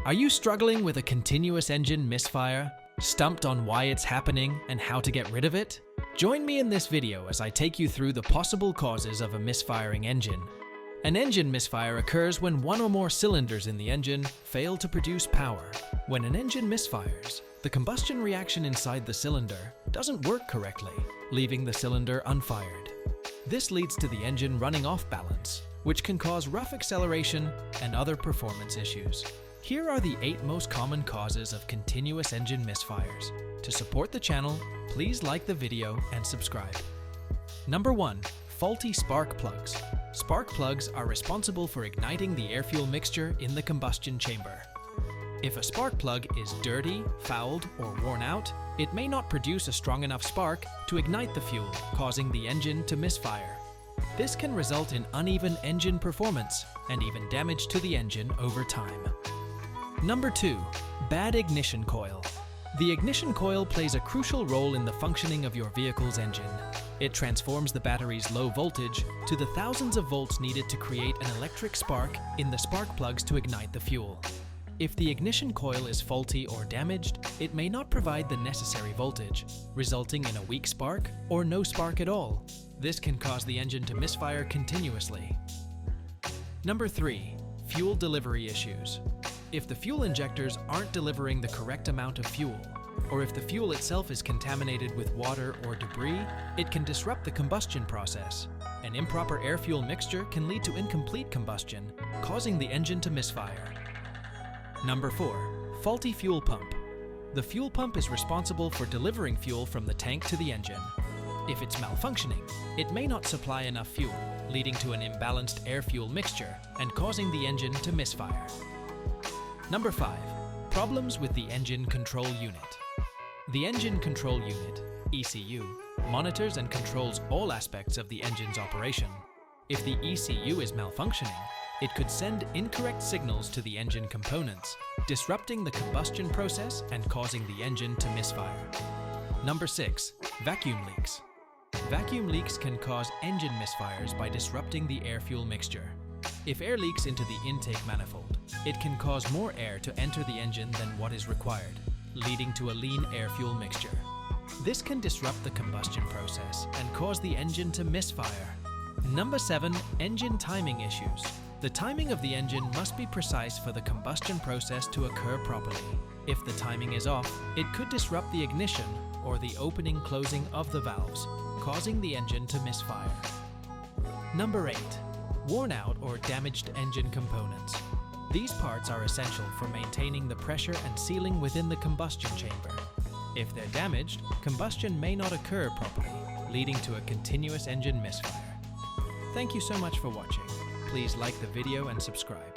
Are you struggling with a continuous engine misfire? Stumped on why it's happening and how to get rid of it? Join me in this video as I take you through the possible causes of a misfiring engine. An engine misfire occurs when one or more cylinders in the engine fail to produce power. When an engine misfires, the combustion reaction inside the cylinder doesn't work correctly, leaving the cylinder unfired. This leads to the engine running off balance, which can cause rough acceleration and other performance issues. Here are the 8 most common causes of continuous engine misfires. To support the channel, please like the video and subscribe. Number 1. Faulty spark plugs. Spark plugs are responsible for igniting the air-fuel mixture in the combustion chamber. If a spark plug is dirty, fouled, or worn out, it may not produce a strong enough spark to ignite the fuel, causing the engine to misfire. This can result in uneven engine performance and even damage to the engine over time. Number 2. Bad ignition coil. The ignition coil plays a crucial role in the functioning of your vehicle's engine. It transforms the battery's low voltage to the thousands of volts needed to create an electric spark in the spark plugs to ignite the fuel. If the ignition coil is faulty or damaged, it may not provide the necessary voltage, resulting in a weak spark or no spark at all. This can cause the engine to misfire continuously. Number 3. Fuel delivery issues. If the fuel injectors aren't delivering the correct amount of fuel, or if the fuel itself is contaminated with water or debris, it can disrupt the combustion process. An improper air-fuel mixture can lead to incomplete combustion, causing the engine to misfire. Number 4. Faulty fuel pump. The fuel pump is responsible for delivering fuel from the tank to the engine. If it's malfunctioning, it may not supply enough fuel, leading to an imbalanced air-fuel mixture and causing the engine to misfire. Number 5. Problems with the engine control unit. The engine control unit, ECU, monitors and controls all aspects of the engine's operation. If the ECU is malfunctioning, it could send incorrect signals to the engine components, disrupting the combustion process and causing the engine to misfire. Number 6. Vacuum leaks. Vacuum leaks can cause engine misfires by disrupting the air-fuel mixture. If air leaks into the intake manifold, it can cause more air to enter the engine than what is required, leading to a lean air-fuel mixture. This can disrupt the combustion process and cause the engine to misfire. Number 7. Engine timing issues. The timing of the engine must be precise for the combustion process to occur properly. If the timing is off, it could disrupt the ignition or the opening-closing of the valves, causing the engine to misfire. Number 8. Worn out or damaged engine components. These parts are essential for maintaining the pressure and sealing within the combustion chamber. If they're damaged, combustion may not occur properly, leading to a continuous engine misfire. Thank you so much for watching. Please like the video and subscribe.